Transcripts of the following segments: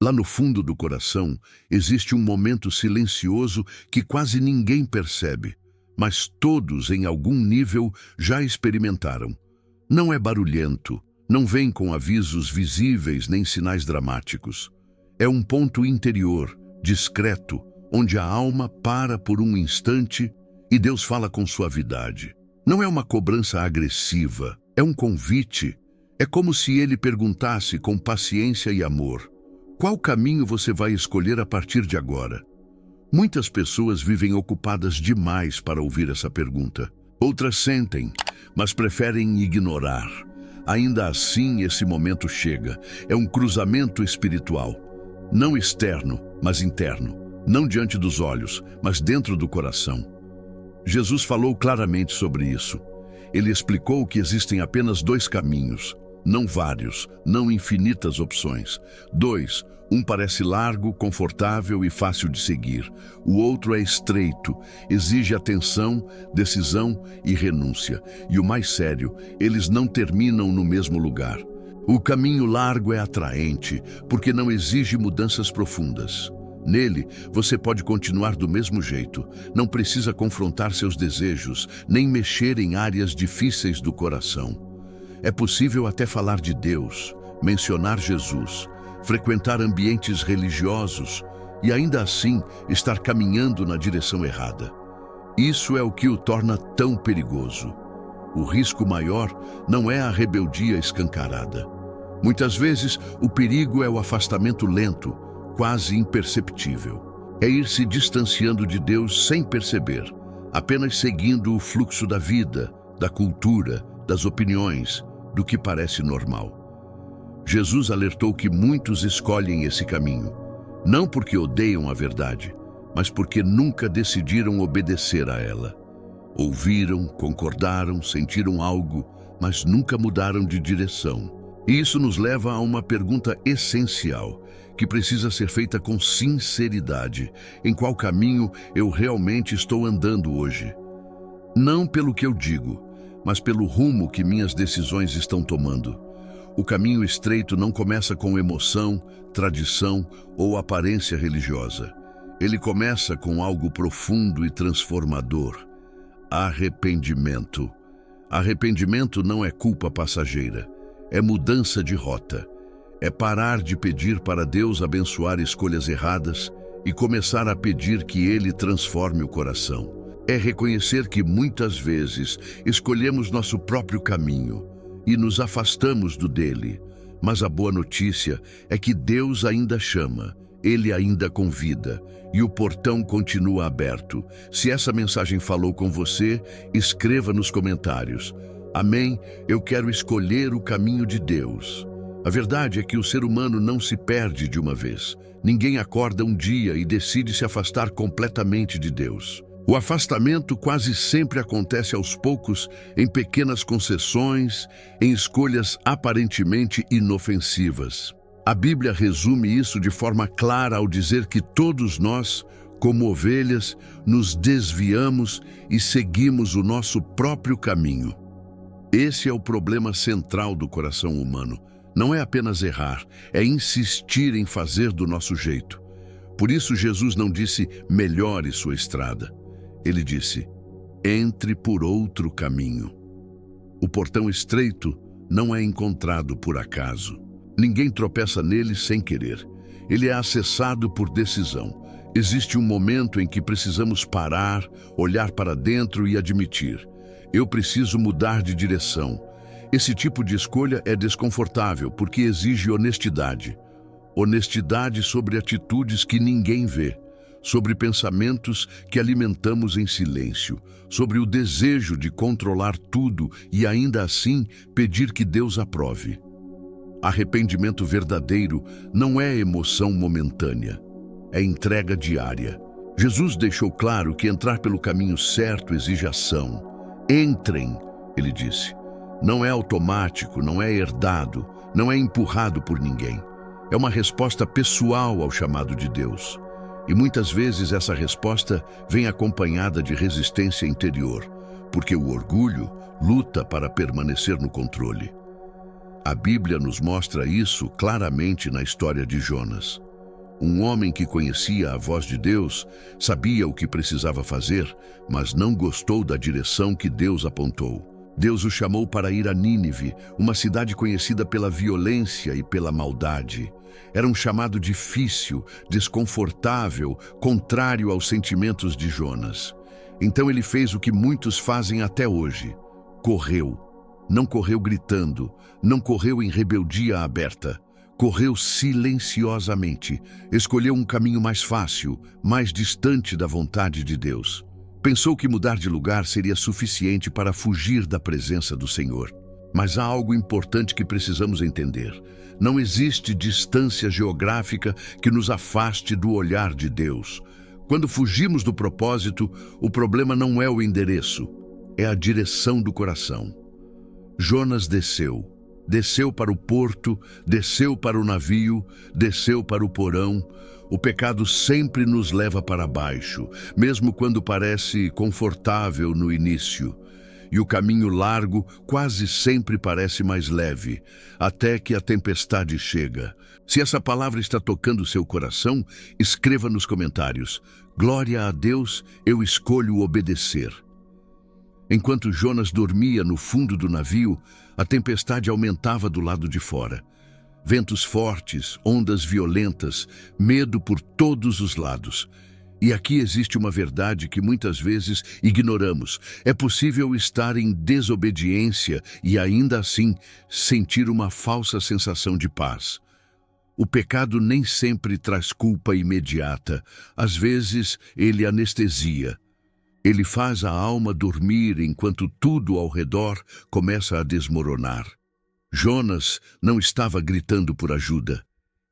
Lá no fundo do coração existe um momento silencioso que quase ninguém percebe, mas todos, em algum nível, já experimentaram. Não é barulhento, não vem com avisos visíveis nem sinais dramáticos. É um ponto interior, discreto, onde a alma para por um instante e Deus fala com suavidade. Não é uma cobrança agressiva, é um convite. É como se ele perguntasse com paciência e amor: qual caminho você vai escolher a partir de agora? Muitas pessoas vivem ocupadas demais para ouvir essa pergunta. Outras sentem, mas preferem ignorar. Ainda assim, esse momento chega. É um cruzamento espiritual. Não externo, mas interno. Não diante dos olhos, mas dentro do coração. Jesus falou claramente sobre isso. Ele explicou que existem apenas dois caminhos. Não vários, não infinitas opções. Dois, um parece largo, confortável e fácil de seguir. O outro é estreito, exige atenção, decisão e renúncia. E o mais sério, eles não terminam no mesmo lugar. O caminho largo é atraente, porque não exige mudanças profundas. Nele, você pode continuar do mesmo jeito, não precisa confrontar seus desejos, nem mexer em áreas difíceis do coração. É possível até falar de Deus, mencionar Jesus, frequentar ambientes religiosos e ainda assim estar caminhando na direção errada. Isso é o que o torna tão perigoso. O risco maior não é a rebeldia escancarada. Muitas vezes, o perigo é o afastamento lento, quase imperceptível. É ir se distanciando de Deus sem perceber, apenas seguindo o fluxo da vida, da cultura, das opiniões, do que parece normal. Jesus alertou que muitos escolhem esse caminho, não porque odeiam a verdade, mas porque nunca decidiram obedecer a ela. Ouviram, concordaram, sentiram algo, mas nunca mudaram de direção. E isso nos leva a uma pergunta essencial, que precisa ser feita com sinceridade. Em qual caminho eu realmente estou andando hoje? Não pelo que eu digo, mas pelo rumo que minhas decisões estão tomando. O caminho estreito não começa com emoção, tradição ou aparência religiosa. Ele começa com algo profundo e transformador: arrependimento. Arrependimento não é culpa passageira, é mudança de rota. É parar de pedir para Deus abençoar escolhas erradas e começar a pedir que Ele transforme o coração. É reconhecer que muitas vezes escolhemos nosso próprio caminho e nos afastamos do dele. Mas a boa notícia é que Deus ainda chama, Ele ainda convida e o portão continua aberto. Se essa mensagem falou com você, escreva nos comentários: amém, eu quero escolher o caminho de Deus. A verdade é que o ser humano não se perde de uma vez. Ninguém acorda um dia e decide se afastar completamente de Deus. O afastamento quase sempre acontece aos poucos, em pequenas concessões, em escolhas aparentemente inofensivas. A Bíblia resume isso de forma clara ao dizer que todos nós, como ovelhas, nos desviamos e seguimos o nosso próprio caminho. Esse é o problema central do coração humano. Não é apenas errar, é insistir em fazer do nosso jeito. Por isso Jesus não disse: melhore sua estrada. Ele disse: entre por outro caminho. O portão estreito não é encontrado por acaso. Ninguém tropeça nele sem querer. Ele é acessado por decisão. Existe um momento em que precisamos parar, olhar para dentro e admitir: eu preciso mudar de direção. Esse tipo de escolha é desconfortável porque exige honestidade. Honestidade sobre atitudes que ninguém vê, sobre pensamentos que alimentamos em silêncio, sobre o desejo de controlar tudo e ainda assim pedir que Deus aprove. Arrependimento verdadeiro não é emoção momentânea, é entrega diária. Jesus deixou claro que entrar pelo caminho certo exige ação. Entrem, ele disse. Não é automático, não é herdado, não é empurrado por ninguém. É uma resposta pessoal ao chamado de Deus. E muitas vezes essa resposta vem acompanhada de resistência interior, porque o orgulho luta para permanecer no controle. A Bíblia nos mostra isso claramente na história de Jonas. Um homem que conhecia a voz de Deus, sabia o que precisava fazer, mas não gostou da direção que Deus apontou. Deus o chamou para ir a Nínive, uma cidade conhecida pela violência e pela maldade. Era um chamado difícil, desconfortável, contrário aos sentimentos de Jonas. Então ele fez o que muitos fazem até hoje. Correu. Não correu gritando, não correu em rebeldia aberta. Correu silenciosamente, escolheu um caminho mais fácil, mais distante da vontade de Deus. Pensou que mudar de lugar seria suficiente para fugir da presença do Senhor. Mas há algo importante que precisamos entender. Não existe distância geográfica que nos afaste do olhar de Deus. Quando fugimos do propósito, o problema não é o endereço, é a direção do coração. Jonas desceu. Desceu para o porto, desceu para o navio, desceu para o porão. O pecado sempre nos leva para baixo, mesmo quando parece confortável no início. E o caminho largo quase sempre parece mais leve, até que a tempestade chega. Se essa palavra está tocando seu coração, escreva nos comentários: glória a Deus, eu escolho obedecer. Enquanto Jonas dormia no fundo do navio, a tempestade aumentava do lado de fora. Ventos fortes, ondas violentas, medo por todos os lados. E aqui existe uma verdade que muitas vezes ignoramos. É possível estar em desobediência e ainda assim sentir uma falsa sensação de paz. O pecado nem sempre traz culpa imediata. Às vezes, ele anestesia. Ele faz a alma dormir enquanto tudo ao redor começa a desmoronar. Jonas não estava gritando por ajuda.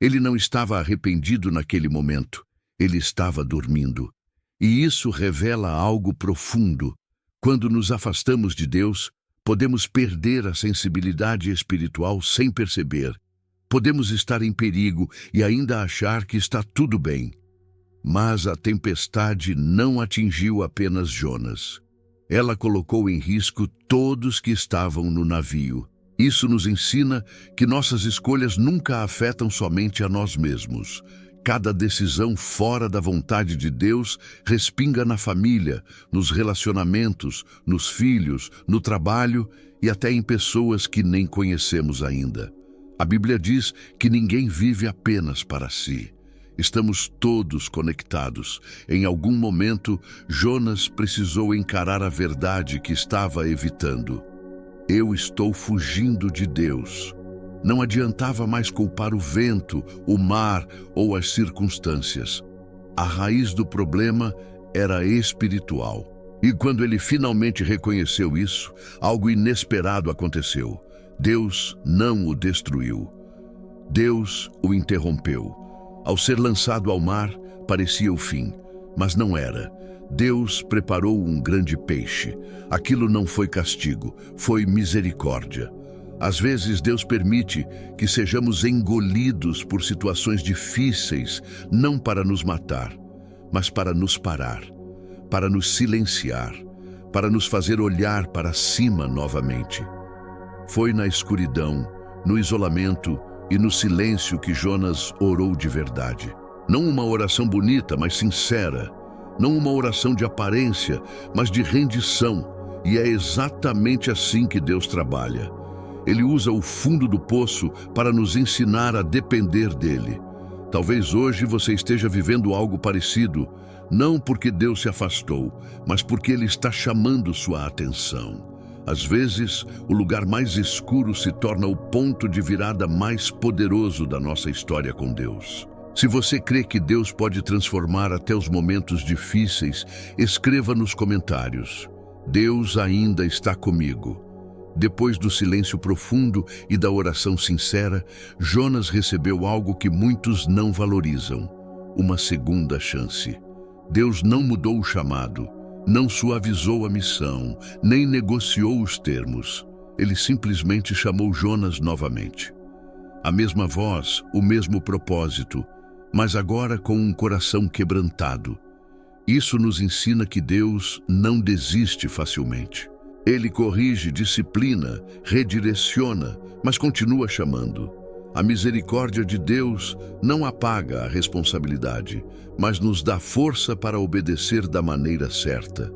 Ele não estava arrependido naquele momento. Ele estava dormindo. E isso revela algo profundo. Quando nos afastamos de Deus, podemos perder a sensibilidade espiritual sem perceber. Podemos estar em perigo e ainda achar que está tudo bem. Mas a tempestade não atingiu apenas Jonas. Ela colocou em risco todos que estavam no navio. Isso nos ensina que nossas escolhas nunca afetam somente a nós mesmos. Cada decisão fora da vontade de Deus respinga na família, nos relacionamentos, nos filhos, no trabalho e até em pessoas que nem conhecemos ainda. A Bíblia diz que ninguém vive apenas para si. Estamos todos conectados. Em algum momento, Jonas precisou encarar a verdade que estava evitando. Eu estou fugindo de Deus. Não adiantava mais culpar o vento, o mar ou as circunstâncias. A raiz do problema era espiritual. E quando ele finalmente reconheceu isso, algo inesperado aconteceu. Deus não o destruiu. Deus o interrompeu. Ao ser lançado ao mar, parecia o fim, mas não era. Deus preparou um grande peixe. Aquilo não foi castigo, foi misericórdia. Às vezes Deus permite que sejamos engolidos por situações difíceis, não para nos matar, mas para nos parar, para nos silenciar, para nos fazer olhar para cima novamente. Foi na escuridão, no isolamento e no silêncio que Jonas orou de verdade. Não uma oração bonita, mas sincera. Não uma oração de aparência, mas de rendição. E é exatamente assim que Deus trabalha. Ele usa o fundo do poço para nos ensinar a depender dele. Talvez hoje você esteja vivendo algo parecido, não porque Deus se afastou, mas porque Ele está chamando sua atenção. Às vezes, o lugar mais escuro se torna o ponto de virada mais poderoso da nossa história com Deus. Se você crê que Deus pode transformar até os momentos difíceis, escreva nos comentários: Deus ainda está comigo. Depois do silêncio profundo e da oração sincera, Jonas recebeu algo que muitos não valorizam: uma segunda chance. Deus não mudou o chamado, não suavizou a missão, nem negociou os termos. Ele simplesmente chamou Jonas novamente. A mesma voz, o mesmo propósito, mas agora com um coração quebrantado. Isso nos ensina que Deus não desiste facilmente. Ele corrige, disciplina, redireciona, mas continua chamando. A misericórdia de Deus não apaga a responsabilidade, mas nos dá força para obedecer da maneira certa.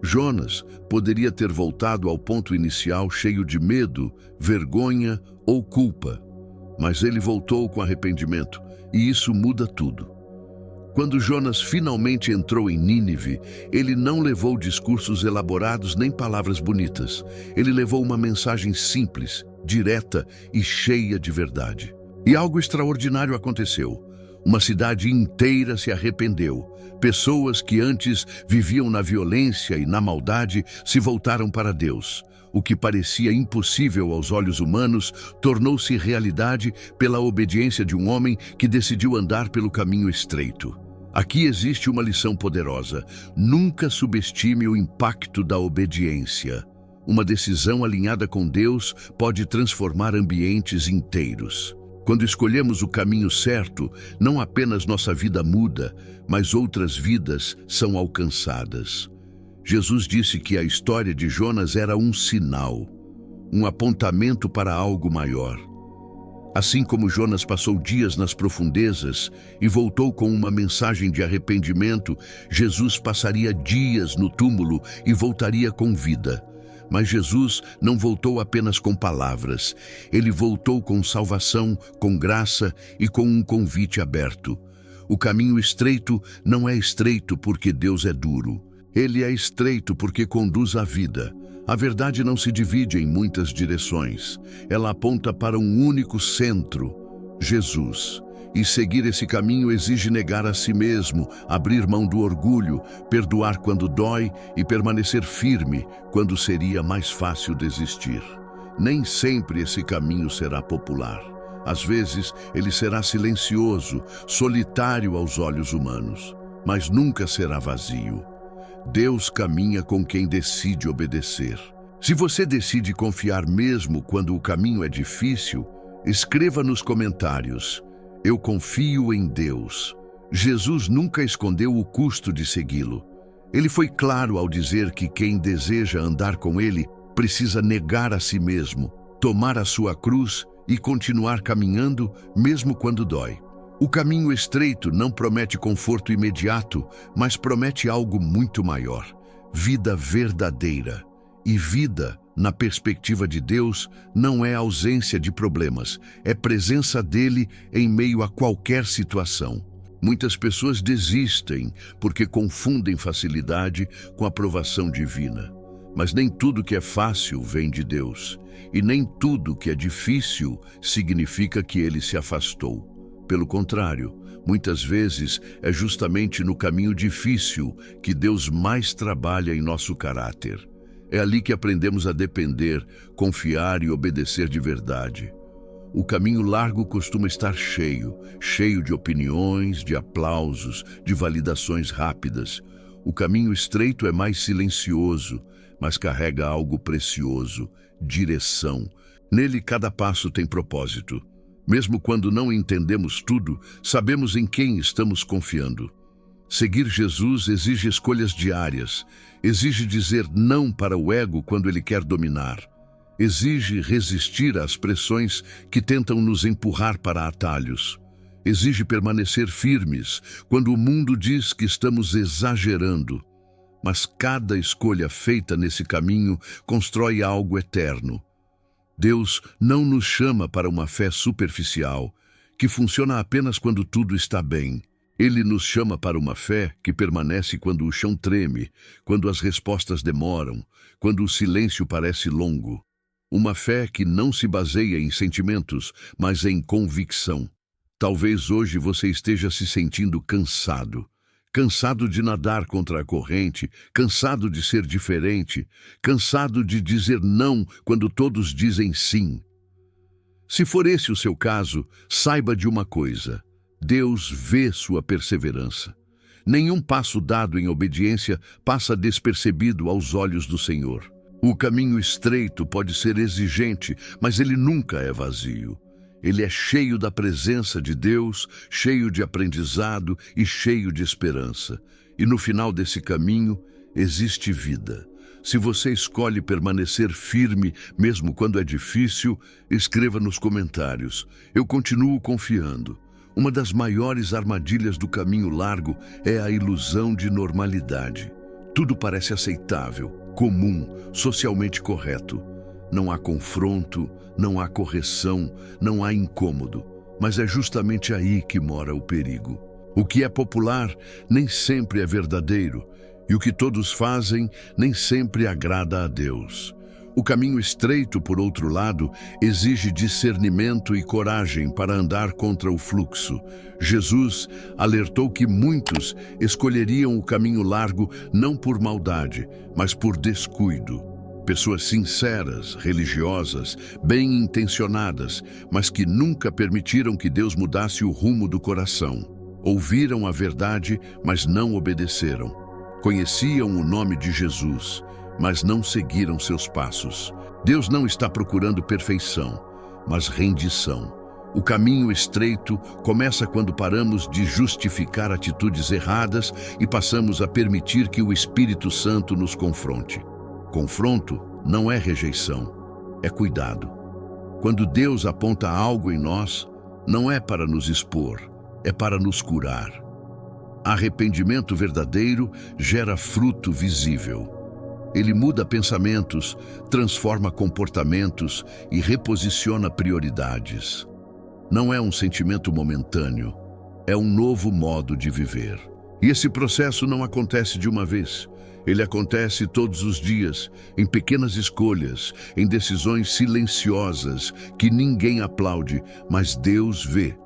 Jonas poderia ter voltado ao ponto inicial cheio de medo, vergonha ou culpa, mas ele voltou com arrependimento, e isso muda tudo. Quando Jonas finalmente entrou em Nínive, ele não levou discursos elaborados nem palavras bonitas. Ele levou uma mensagem simples, direta e cheia de verdade. E algo extraordinário aconteceu. Uma cidade inteira se arrependeu. Pessoas que antes viviam na violência e na maldade se voltaram para Deus. O que parecia impossível aos olhos humanos tornou-se realidade pela obediência de um homem que decidiu andar pelo caminho estreito. Aqui existe uma lição poderosa. Nunca subestime o impacto da obediência. Uma decisão alinhada com Deus pode transformar ambientes inteiros. Quando escolhemos o caminho certo, não apenas nossa vida muda, mas outras vidas são alcançadas. Jesus disse que a história de Jonas era um sinal, um apontamento para algo maior. Assim como Jonas passou dias nas profundezas e voltou com uma mensagem de arrependimento, Jesus passaria dias no túmulo e voltaria com vida. Mas Jesus não voltou apenas com palavras. Ele voltou com salvação, com graça e com um convite aberto. O caminho estreito não é estreito porque Deus é duro. Ele é estreito porque conduz à vida. A verdade não se divide em muitas direções. Ela aponta para um único centro, Jesus. E seguir esse caminho exige negar a si mesmo, abrir mão do orgulho, perdoar quando dói e permanecer firme quando seria mais fácil desistir. Nem sempre esse caminho será popular. Às vezes, ele será silencioso, solitário aos olhos humanos, mas nunca será vazio. Deus caminha com quem decide obedecer. Se você decide confiar mesmo quando o caminho é difícil, escreva nos comentários: eu confio em Deus. Jesus nunca escondeu o custo de segui-lo. Ele foi claro ao dizer que quem deseja andar com ele precisa negar a si mesmo, tomar a sua cruz e continuar caminhando mesmo quando dói. O caminho estreito não promete conforto imediato, mas promete algo muito maior: vida verdadeira. E vida, na perspectiva de Deus, não é ausência de problemas, é presença dele em meio a qualquer situação. Muitas pessoas desistem porque confundem facilidade com aprovação divina. Mas nem tudo que é fácil vem de Deus, e nem tudo que é difícil significa que ele se afastou. Pelo contrário, muitas vezes é justamente no caminho difícil que Deus mais trabalha em nosso caráter. É ali que aprendemos a depender, confiar e obedecer de verdade. O caminho largo costuma estar cheio de opiniões, de aplausos, de validações rápidas. O caminho estreito é mais silencioso, mas carrega algo precioso: direção. Nele, cada passo tem propósito. Mesmo quando não entendemos tudo, sabemos em quem estamos confiando. Seguir Jesus exige escolhas diárias, exige dizer não para o ego quando ele quer dominar, exige resistir às pressões que tentam nos empurrar para atalhos, exige permanecer firmes quando o mundo diz que estamos exagerando. Mas cada escolha feita nesse caminho constrói algo eterno. Deus não nos chama para uma fé superficial, que funciona apenas quando tudo está bem. Ele nos chama para uma fé que permanece quando o chão treme, quando as respostas demoram, quando o silêncio parece longo. Uma fé que não se baseia em sentimentos, mas em convicção. Talvez hoje você esteja se sentindo cansado. Cansado de nadar contra a corrente, cansado de ser diferente, cansado de dizer não quando todos dizem sim. Se for esse o seu caso, saiba de uma coisa: Deus vê sua perseverança. Nenhum passo dado em obediência passa despercebido aos olhos do Senhor. O caminho estreito pode ser exigente, mas ele nunca é vazio. Ele é cheio da presença de Deus, cheio de aprendizado e cheio de esperança. E no final desse caminho existe vida. Se você escolhe permanecer firme, mesmo quando é difícil, escreva nos comentários. Eu continuo confiando. Uma das maiores armadilhas do caminho largo é a ilusão de normalidade. Tudo parece aceitável, comum, socialmente correto. Não há confronto, não há correção, não há incômodo. Mas é justamente aí que mora o perigo. O que é popular nem sempre é verdadeiro, e o que todos fazem nem sempre agrada a Deus. O caminho estreito, por outro lado, exige discernimento e coragem para andar contra o fluxo. Jesus alertou que muitos escolheriam o caminho largo não por maldade, mas por descuido. Pessoas sinceras, religiosas, bem-intencionadas, mas que nunca permitiram que Deus mudasse o rumo do coração. Ouviram a verdade, mas não obedeceram. Conheciam o nome de Jesus, mas não seguiram seus passos. Deus não está procurando perfeição, mas rendição. O caminho estreito começa quando paramos de justificar atitudes erradas e passamos a permitir que o Espírito Santo nos confronte. Confronto não é rejeição, é cuidado. Quando Deus aponta algo em nós, não é para nos expor, é para nos curar. Arrependimento verdadeiro gera fruto visível. Ele muda pensamentos, transforma comportamentos e reposiciona prioridades. Não é um sentimento momentâneo, é um novo modo de viver. E esse processo não acontece de uma vez. Ele acontece todos os dias, em pequenas escolhas, em decisões silenciosas que ninguém aplaude, mas Deus vê.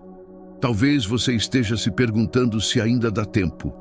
Talvez você esteja se perguntando se ainda dá tempo.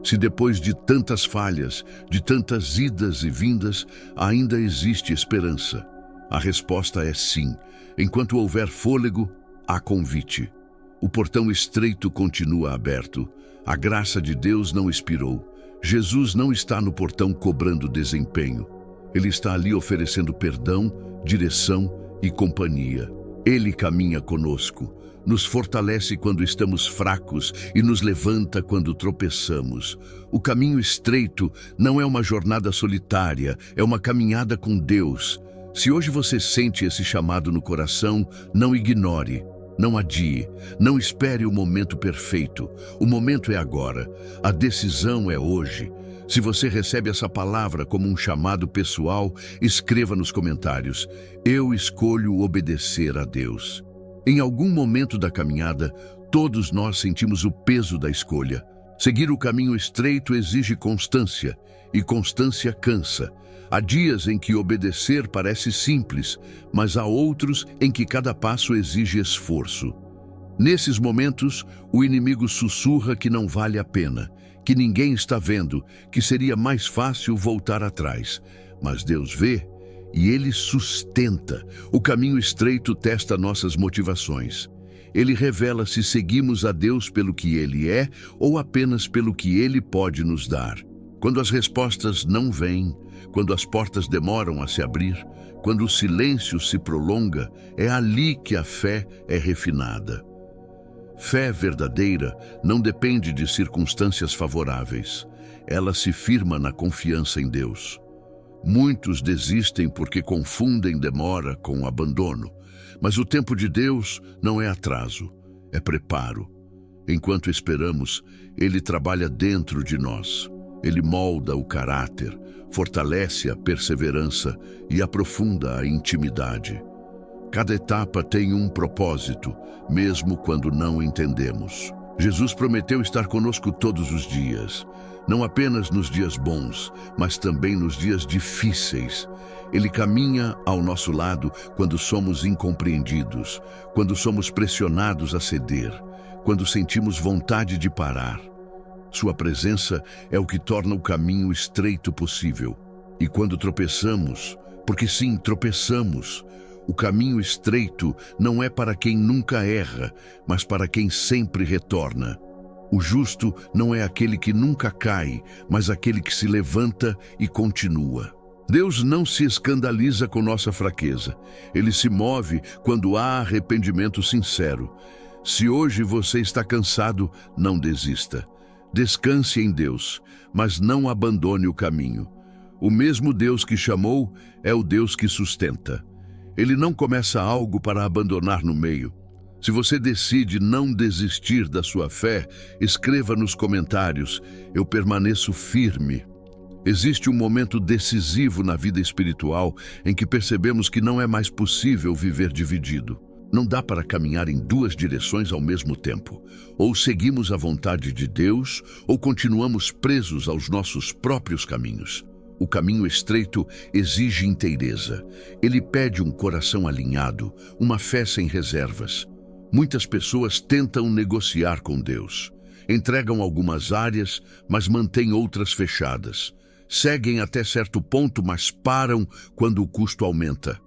Se depois de tantas falhas, de tantas idas e vindas, ainda existe esperança. A resposta é sim. Enquanto houver fôlego, há convite. O portão estreito continua aberto. A graça de Deus não expirou. Jesus não está no portão cobrando desempenho. Ele está ali oferecendo perdão, direção e companhia. Ele caminha conosco, nos fortalece quando estamos fracos e nos levanta quando tropeçamos. O caminho estreito não é uma jornada solitária, é uma caminhada com Deus. Se hoje você sente esse chamado no coração, não ignore. Não adie, não espere o momento perfeito. O momento é agora, a decisão é hoje. Se você recebe essa palavra como um chamado pessoal, escreva nos comentários: eu escolho obedecer a Deus. Em algum momento da caminhada, todos nós sentimos o peso da escolha. Seguir o caminho estreito exige constância, e constância cansa. Há dias em que obedecer parece simples, mas há outros em que cada passo exige esforço. Nesses momentos, o inimigo sussurra que não vale a pena, que ninguém está vendo, que seria mais fácil voltar atrás. Mas Deus vê e Ele sustenta. O caminho estreito testa nossas motivações. Ele revela se seguimos a Deus pelo que Ele é ou apenas pelo que Ele pode nos dar. Quando as respostas não vêm, quando as portas demoram a se abrir, quando o silêncio se prolonga, é ali que a fé é refinada. Fé verdadeira não depende de circunstâncias favoráveis. Ela se firma na confiança em Deus. Muitos desistem porque confundem demora com abandono. Mas o tempo de Deus não é atraso, é preparo. Enquanto esperamos, Ele trabalha dentro de nós. Ele molda o caráter, fortalece a perseverança e aprofunda a intimidade. Cada etapa tem um propósito, mesmo quando não entendemos. Jesus prometeu estar conosco todos os dias, não apenas nos dias bons, mas também nos dias difíceis. Ele caminha ao nosso lado quando somos incompreendidos, quando somos pressionados a ceder, quando sentimos vontade de parar. Sua presença é o que torna o caminho estreito possível. E quando tropeçamos, porque sim, tropeçamos, o caminho estreito não é para quem nunca erra, mas para quem sempre retorna. O justo não é aquele que nunca cai, mas aquele que se levanta e continua. Deus não se escandaliza com nossa fraqueza. Ele se move quando há arrependimento sincero. Se hoje você está cansado, não desista. Descanse em Deus, mas não abandone o caminho. O mesmo Deus que chamou é o Deus que sustenta. Ele não começa algo para abandonar no meio. Se você decide não desistir da sua fé, escreva nos comentários: eu permaneço firme. Existe um momento decisivo na vida espiritual em que percebemos que não é mais possível viver dividido. Não dá para caminhar em duas direções ao mesmo tempo. Ou seguimos a vontade de Deus, ou continuamos presos aos nossos próprios caminhos. O caminho estreito exige inteireza. Ele pede um coração alinhado, uma fé sem reservas. Muitas pessoas tentam negociar com Deus. Entregam algumas áreas, mas mantêm outras fechadas. Seguem até certo ponto, mas param quando o custo aumenta.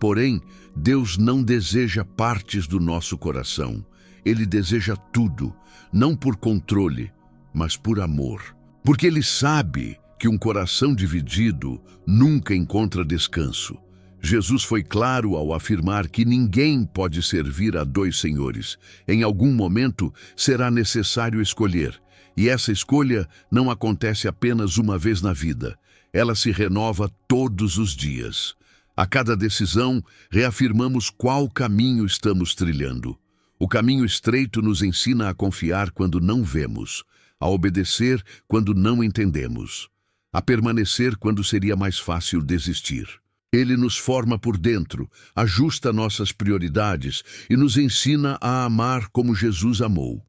Porém, Deus não deseja partes do nosso coração. Ele deseja tudo, não por controle, mas por amor. Porque Ele sabe que um coração dividido nunca encontra descanso. Jesus foi claro ao afirmar que ninguém pode servir a dois senhores. Em algum momento será necessário escolher. E essa escolha não acontece apenas uma vez na vida. Ela se renova todos os dias. A cada decisão, reafirmamos qual caminho estamos trilhando. O caminho estreito nos ensina a confiar quando não vemos, a obedecer quando não entendemos, a permanecer quando seria mais fácil desistir. Ele nos forma por dentro, ajusta nossas prioridades e nos ensina a amar como Jesus amou.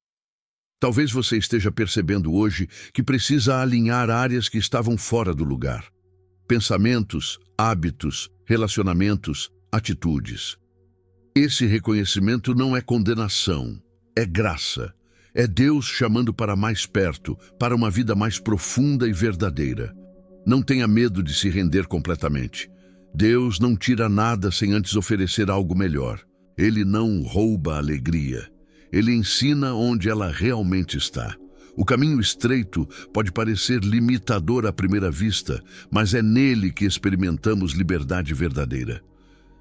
Talvez você esteja percebendo hoje que precisa alinhar áreas que estavam fora do lugar. Pensamentos, hábitos, relacionamentos, atitudes. Esse reconhecimento não é condenação, é graça. É Deus chamando para mais perto, para uma vida mais profunda e verdadeira. Não tenha medo de se render completamente. Deus não tira nada sem antes oferecer algo melhor. Ele não rouba a alegria. Ele ensina onde ela realmente está. O caminho estreito pode parecer limitador à primeira vista, mas é nele que experimentamos liberdade verdadeira.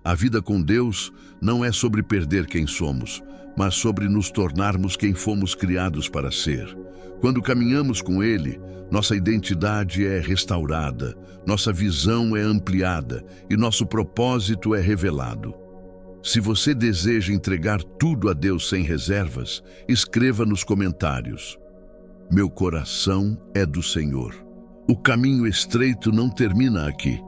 A vida com Deus não é sobre perder quem somos, mas sobre nos tornarmos quem fomos criados para ser. Quando caminhamos com Ele, nossa identidade é restaurada, nossa visão é ampliada e nosso propósito é revelado. Se você deseja entregar tudo a Deus sem reservas, escreva nos comentários: meu coração é do Senhor. O caminho estreito não termina aqui.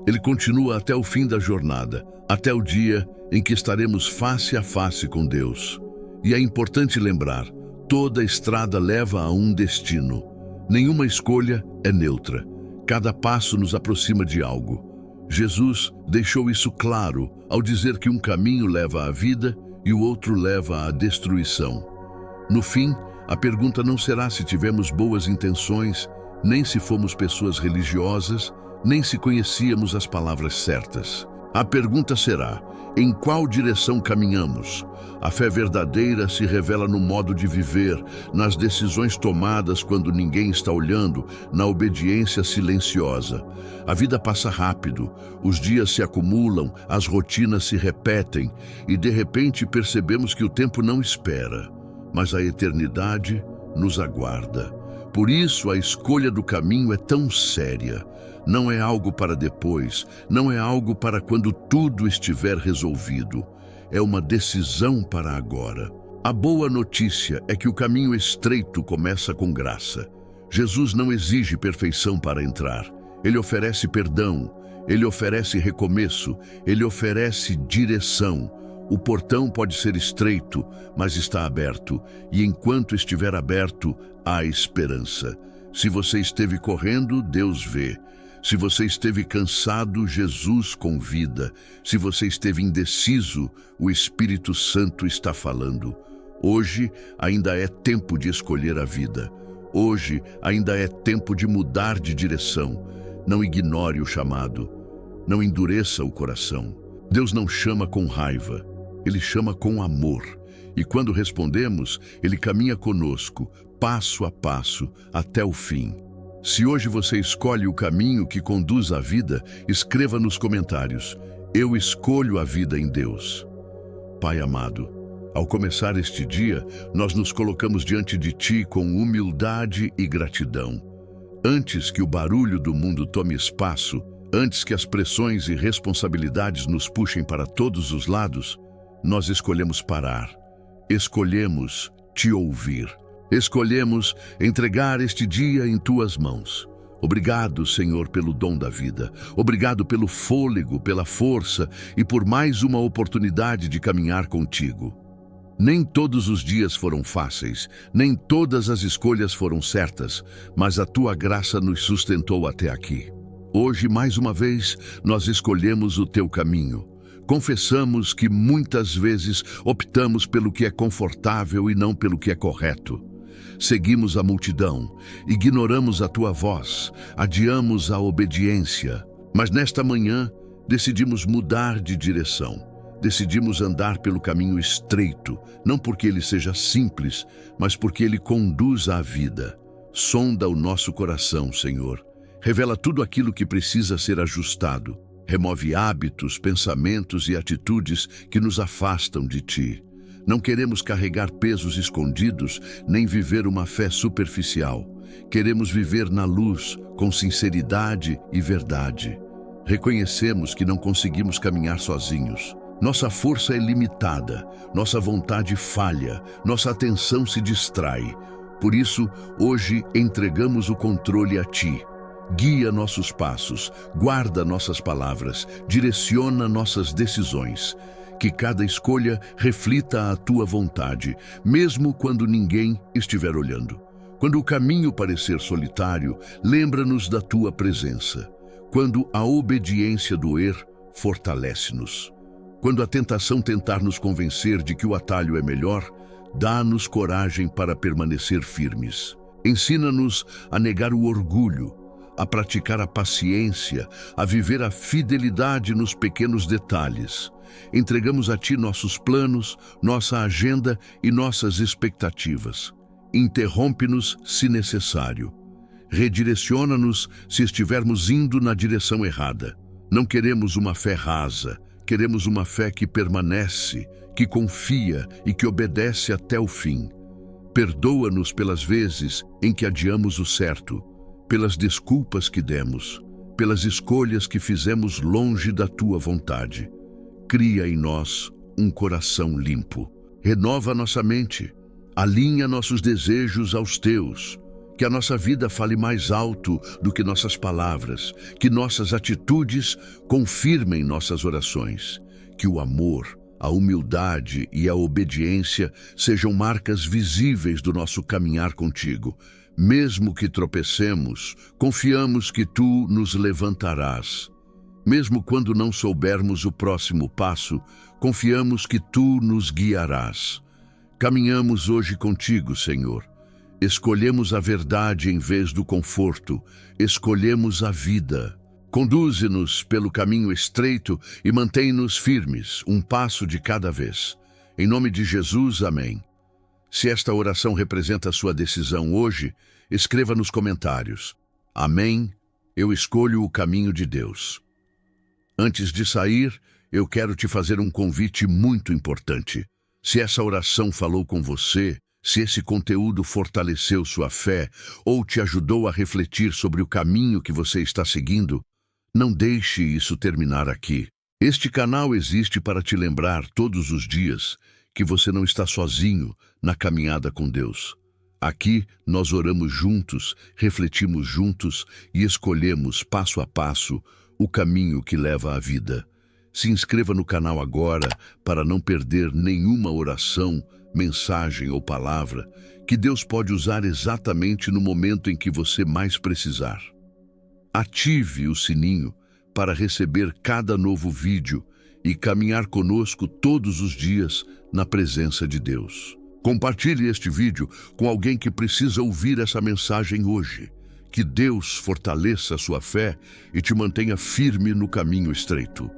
Ele continua até o fim da jornada, até o dia em que estaremos face a face com Deus. E é importante lembrar, toda estrada leva a um destino. Nenhuma escolha é neutra. Cada passo nos aproxima de algo. Jesus deixou isso claro ao dizer que um caminho leva à vida e o outro leva à destruição. No fim, a pergunta não será se tivemos boas intenções, nem se fomos pessoas religiosas, nem se conhecíamos as palavras certas. A pergunta será: em qual direção caminhamos? A fé verdadeira se revela no modo de viver, nas decisões tomadas quando ninguém está olhando, na obediência silenciosa. A vida passa rápido, os dias se acumulam, as rotinas se repetem e de repente percebemos que o tempo não espera, mas a eternidade nos aguarda. Por isso a escolha do caminho é tão séria. Não é algo para depois, não é algo para quando tudo estiver resolvido. É uma decisão para agora. A boa notícia é que o caminho estreito começa com graça. Jesus não exige perfeição para entrar. Ele oferece perdão, ele oferece recomeço, ele oferece direção. O portão pode ser estreito, mas está aberto, e enquanto estiver aberto, há esperança. Se você esteve correndo, Deus vê. Se você esteve cansado, Jesus convida. Se você esteve indeciso, o Espírito Santo está falando. Hoje ainda é tempo de escolher a vida. Hoje ainda é tempo de mudar de direção. Não ignore o chamado. Não endureça o coração. Deus não chama com raiva. Ele chama com amor. E quando respondemos, Ele caminha conosco, passo a passo, até o fim. Se hoje você escolhe o caminho que conduz à vida, escreva nos comentários: eu escolho a vida em Deus. Pai amado, ao começar este dia, nós nos colocamos diante de Ti com humildade e gratidão. Antes que o barulho do mundo tome espaço, antes que as pressões e responsabilidades nos puxem para todos os lados, nós escolhemos parar. Escolhemos te ouvir. Escolhemos entregar este dia em tuas mãos. Obrigado, Senhor, pelo dom da vida. Obrigado pelo fôlego, pela força e por mais uma oportunidade de caminhar contigo. Nem todos os dias foram fáceis, nem todas as escolhas foram certas, mas a tua graça nos sustentou até aqui. Hoje, mais uma vez, nós escolhemos o teu caminho. Confessamos que muitas vezes optamos pelo que é confortável e não pelo que é correto. Seguimos a multidão, ignoramos a tua voz, adiamos a obediência. Mas nesta manhã, decidimos mudar de direção. Decidimos andar pelo caminho estreito, não porque ele seja simples, mas porque ele conduz à vida. Sonda o nosso coração, Senhor. Revela tudo aquilo que precisa ser ajustado. Remove hábitos, pensamentos e atitudes que nos afastam de ti. Não queremos carregar pesos escondidos, nem viver uma fé superficial. Queremos viver na luz, com sinceridade e verdade. Reconhecemos que não conseguimos caminhar sozinhos. Nossa força é limitada, nossa vontade falha, nossa atenção se distrai. Por isso, hoje entregamos o controle a ti. Guia nossos passos, guarda nossas palavras, direciona nossas decisões. Que cada escolha reflita a tua vontade, mesmo quando ninguém estiver olhando. Quando o caminho parecer solitário, lembra-nos da tua presença. Quando a obediência doer, fortalece-nos. Quando a tentação tentar nos convencer de que o atalho é melhor, dá-nos coragem para permanecer firmes. Ensina-nos a negar o orgulho, a praticar a paciência, a viver a fidelidade nos pequenos detalhes. Entregamos a ti nossos planos, nossa agenda e nossas expectativas. Interrompe-nos se necessário. Redireciona-nos se estivermos indo na direção errada. Não queremos uma fé rasa, queremos uma fé que permanece, que confia e que obedece até o fim. Perdoa-nos pelas vezes em que adiamos o certo, pelas desculpas que demos, pelas escolhas que fizemos longe da tua vontade. Cria em nós um coração limpo. Renova nossa mente. Alinha nossos desejos aos teus. Que a nossa vida fale mais alto do que nossas palavras. Que nossas atitudes confirmem nossas orações. Que o amor, a humildade e a obediência sejam marcas visíveis do nosso caminhar contigo. Mesmo que tropecemos, confiamos que tu nos levantarás. Mesmo quando não soubermos o próximo passo, confiamos que tu nos guiarás. Caminhamos hoje contigo, Senhor. Escolhemos a verdade em vez do conforto. Escolhemos a vida. Conduze-nos pelo caminho estreito e mantém-nos firmes, um passo de cada vez. Em nome de Jesus, amém. Se esta oração representa a sua decisão hoje, escreva nos comentários. Amém, eu escolho o caminho de Deus. Antes de sair, eu quero te fazer um convite muito importante. Se essa oração falou com você, se esse conteúdo fortaleceu sua fé ou te ajudou a refletir sobre o caminho que você está seguindo, não deixe isso terminar aqui. Este canal existe para te lembrar todos os dias que você não está sozinho na caminhada com Deus. Aqui nós oramos juntos, refletimos juntos e escolhemos passo a passo o caminho que leva à vida. Se inscreva no canal agora para não perder nenhuma oração, mensagem ou palavra que Deus pode usar exatamente no momento em que você mais precisar. Ative o sininho para receber cada novo vídeo e caminhar conosco todos os dias na presença de Deus. Compartilhe este vídeo com alguém que precisa ouvir essa mensagem hoje. Que Deus fortaleça a sua fé e te mantenha firme no caminho estreito.